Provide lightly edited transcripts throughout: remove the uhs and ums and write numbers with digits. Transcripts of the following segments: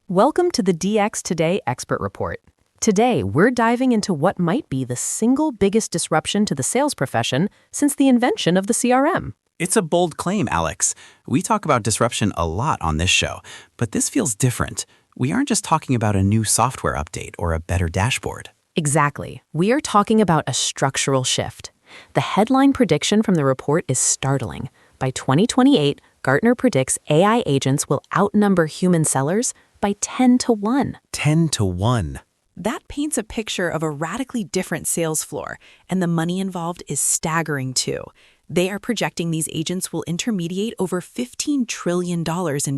Welcome to the DX Today Expert Report. Today, we're diving into what might be the single biggest disruption to the sales profession since the invention of the CRM. It's a bold claim, Alex. We talk about disruption a lot on this show, but this feels different. We aren't just talking about a new software update or a better dashboard. Exactly. We are talking about a structural shift. The headline prediction from the report is startling. By 2028, Gartner predicts AI agents will outnumber human sellers by 10 to 1. 10 to 1. That paints a picture of a radically different sales floor, and the money involved is staggering too. They are projecting these agents will intermediate over $15 trillion in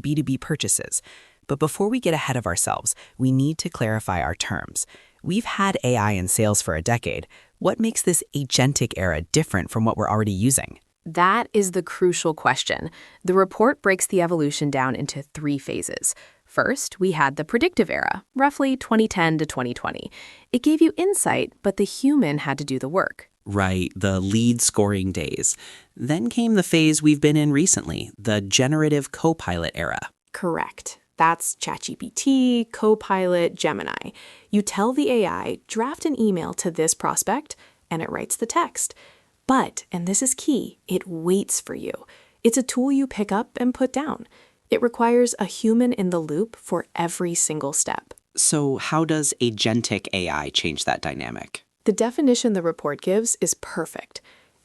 B2B purchases. But before we get ahead of ourselves, we need to clarify our terms. We've had AI in sales for a decade. What makes this agentic era different from what we're already using? That is the crucial question. The report breaks the evolution down into 3 phases. First, we had the predictive era, roughly 2010 to 2020. It gave you insight, but the human had to do the work. Right, the lead scoring days. Then came the phase we've been in recently, the generative copilot era. Correct. That's ChatGPT, Copilot, Gemini. You tell the AI, draft an email to this prospect, and it writes the text. But, and this is key, it waits for you. It's a tool you pick up and put down. It requires a human in the loop for every single step. So how does agentic AI change that dynamic? The definition the report gives is perfect.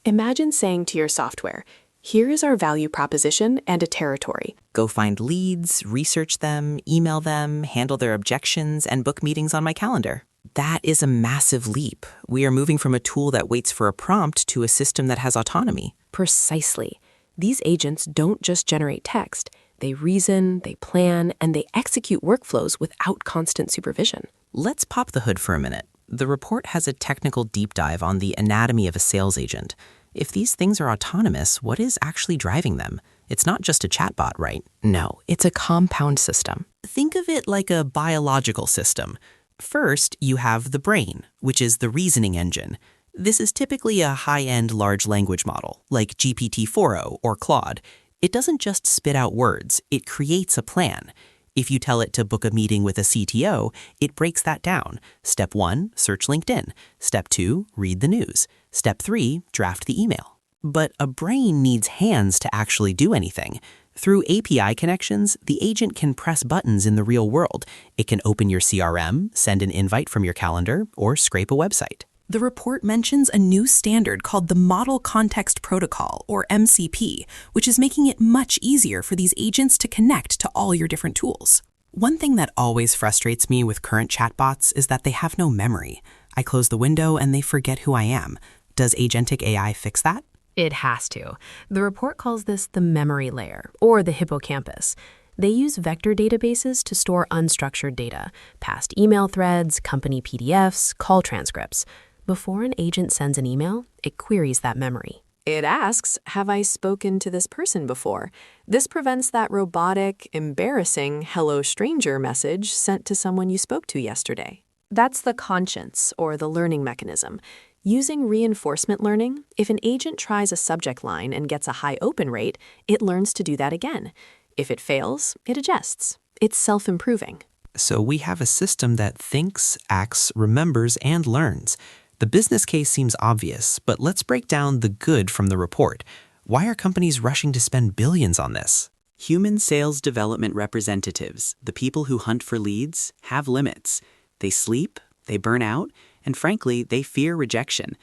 Imagine saying to your software, here is our value proposition and a territory. Go find leads, research them, email them, handle their objections, and book meetings on my calendar. That is a massive leap. We are moving from a tool that waits for a prompt to a system that has autonomy. Precisely. These agents don't just generate text. They reason, they plan, and they execute workflows without constant supervision. Let's pop the hood for a minute. The report has a technical deep dive on the anatomy of a sales agent. If these things are autonomous, what is actually driving them? It's not just a chatbot, right? No, it's a compound system. Think of it like a biological system. First, you have the brain, which is the reasoning engine. This is typically a high-end large language model, like GPT-4o or Claude. It doesn't just spit out words, it creates a plan. If you tell it to book a meeting with a CTO, it breaks that down. Step 1, search LinkedIn. Step 2, read the news. Step 3, draft the email. But a brain needs hands to actually do anything. Through API connections, the agent can press buttons in the real world. It can open your CRM, send an invite from your calendar, or scrape a website. The report mentions a new standard called the Model Context Protocol, or MCP, which is making it much easier for these agents to connect to all your different tools. One thing that always frustrates me with current chatbots is that they have no memory. I close the window and they forget who I am. Does agentic AI fix that? It has to. The report calls this the memory layer, or the hippocampus. They use vector databases to store unstructured data, past email threads, company PDFs, call transcripts. Before an agent sends an email, it queries that memory. It asks, have I spoken to this person before? This prevents that robotic, embarrassing hello stranger message sent to someone you spoke to yesterday. That's the conscience, or the learning mechanism. Using reinforcement learning, if an agent tries a subject line and gets a high open rate, it learns to do that again. If it fails, it adjusts. It's self-improving. So we have a system that thinks, acts, remembers, and learns. The business case seems obvious, but let's break down the good from the report. Why are companies rushing to spend billions on this? Human sales development representatives, the people who hunt for leads, have limits. They sleep, they burn out, and frankly, they fear rejection.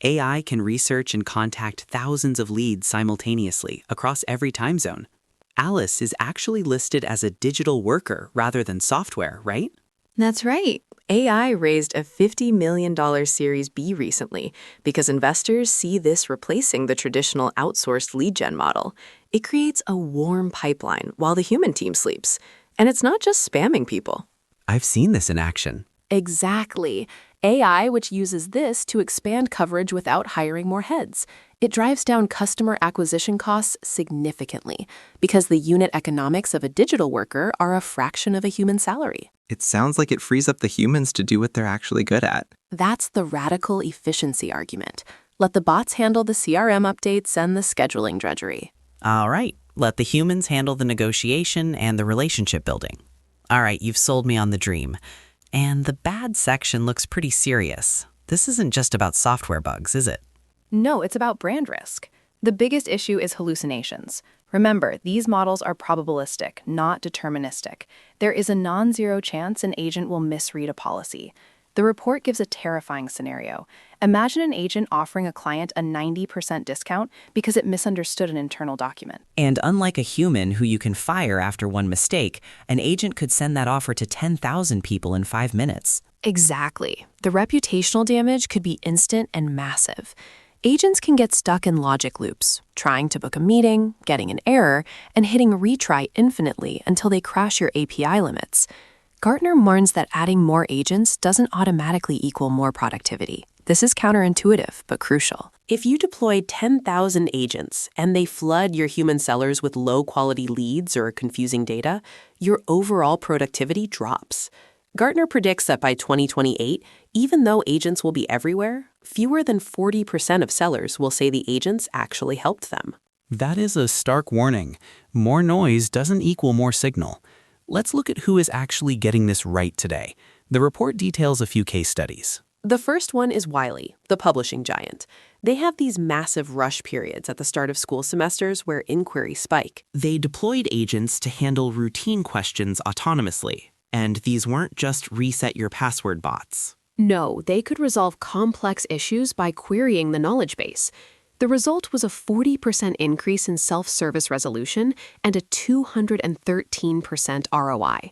AI can research and contact thousands of leads simultaneously across every time zone. Alice is actually listed as a digital worker rather than software, right? That's right. AI raised a $50 million Series B recently because investors see this replacing the traditional outsourced lead gen model. It creates a warm pipeline while the human team sleeps. And it's not just spamming people. I've seen this in action. Exactly. AI, which uses this to expand coverage without hiring more heads. It drives down customer acquisition costs significantly because the unit economics of a digital worker are a fraction of a human salary. It sounds like it frees up the humans to do what they're actually good at. That's the radical efficiency argument. Let the bots handle the CRM updates and the scheduling drudgery. All right, let the humans handle the negotiation and the relationship building. All right, you've sold me on the dream. And the bad section looks pretty serious. This isn't just about software bugs, is it? No, it's about brand risk. The biggest issue is hallucinations. Remember, these models are probabilistic, not deterministic. There is a non-zero chance an agent will misread a policy. The report gives a terrifying scenario. Imagine an agent offering a client a 90% discount because it misunderstood an internal document. And unlike a human who you can fire after one mistake, an agent could send that offer to 10,000 people in 5 minutes. Exactly. The reputational damage could be instant and massive. Agents can get stuck in logic loops, trying to book a meeting, getting an error, and hitting retry infinitely until they crash your API limits. Gartner warns that adding more agents doesn't automatically equal more productivity. This is counterintuitive, but crucial. If you deploy 10,000 agents and they flood your human sellers with low-quality leads or confusing data, your overall productivity drops. Gartner predicts that by 2028, even though agents will be everywhere, fewer than 40% of sellers will say the agents actually helped them. That is a stark warning. More noise doesn't equal more signal. Let's look at who is actually getting this right today. The report details a few case studies. The first one is Wiley, the publishing giant. They have these massive rush periods at the start of school semesters where inquiries spike. They deployed agents to handle routine questions autonomously. And these weren't just reset your password bots. No, they could resolve complex issues by querying the knowledge base. The result was a 40% increase in self-service resolution and a 213% ROI.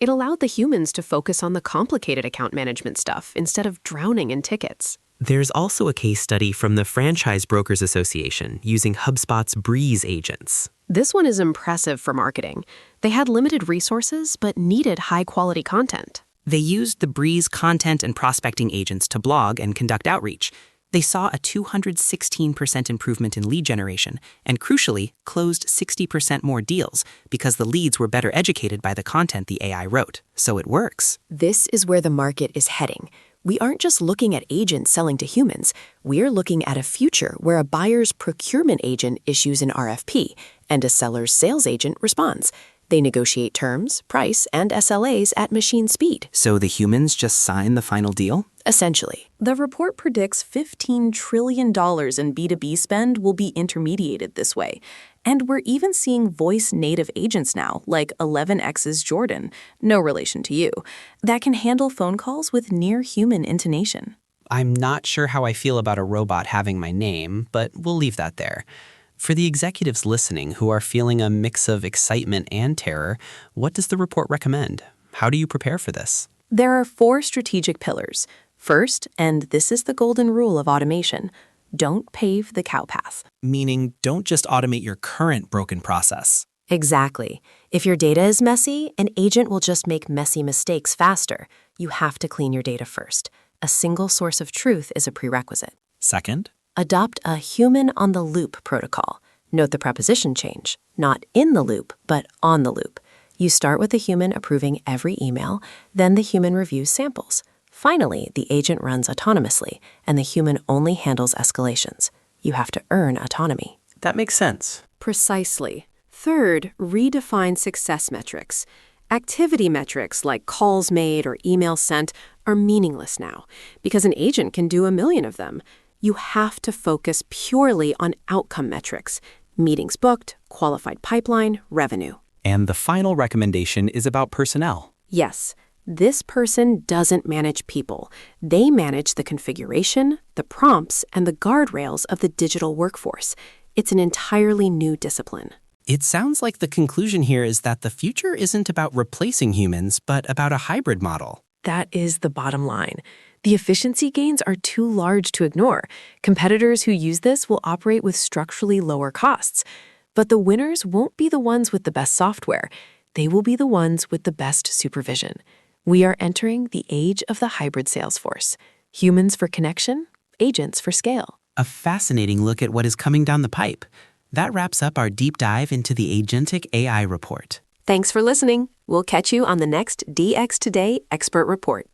It allowed the humans to focus on the complicated account management stuff instead of drowning in tickets. There's also a case study from the Franchise Brokers Association using HubSpot's Breeze agents. This one is impressive for marketing. They had limited resources but needed high-quality content. They used the Breeze content and prospecting agents to blog and conduct outreach. They saw a 216% improvement in lead generation and, crucially, closed 60% more deals because the leads were better educated by the content the AI wrote. So it works. This is where the market is heading. We aren't just looking at agents selling to humans. We're looking at a future where a buyer's procurement agent issues an RFP and a seller's sales agent responds. They negotiate terms, price, and SLAs at machine speed. So the humans just sign the final deal? Essentially. The report predicts $15 trillion in B2B spend will be intermediated this way. And we're even seeing voice-native agents now, like 11x's Jordan, no relation to you, that can handle phone calls with near-human intonation. I'm not sure how I feel about a robot having my name, but we'll leave that there. For the executives listening who are feeling a mix of excitement and terror, what does the report recommend? How do you prepare for this? There are 4 strategic pillars. First, and this is the golden rule of automation, don't pave the cow path. Meaning, don't just automate your current broken process. Exactly. If your data is messy, an agent will just make messy mistakes faster. You have to clean your data first. A single source of truth is a prerequisite. Second, Adopt a human-on-the-loop protocol. Note the preposition change. Not in the loop, but on the loop. You start with the human approving every email, then the human reviews samples. Finally, the agent runs autonomously, and the human only handles escalations. You have to earn autonomy. That makes sense. Precisely. Third, redefine success metrics. Activity metrics like calls made or emails sent are meaningless now because an agent can do 1 million of them. You have to focus purely on outcome metrics, meetings booked, qualified pipeline, revenue. and the final recommendation is about personnel. Yes, this person doesn't manage people. They manage the configuration, the prompts, and the guardrails of the digital workforce. It's an entirely new discipline. It sounds like the conclusion here is that the future isn't about replacing humans, but about a hybrid model. That is the bottom line. The efficiency gains are too large to ignore. Competitors who use this will operate with structurally lower costs. But the winners won't be the ones with the best software. They will be the ones with the best supervision. We are entering the age of the hybrid Salesforce. Humans for connection, agents for scale. A fascinating look at what is coming down the pipe. That wraps up our deep dive into the Agentic AI report. Thanks for listening. We'll catch you on the next DX Today Expert Report.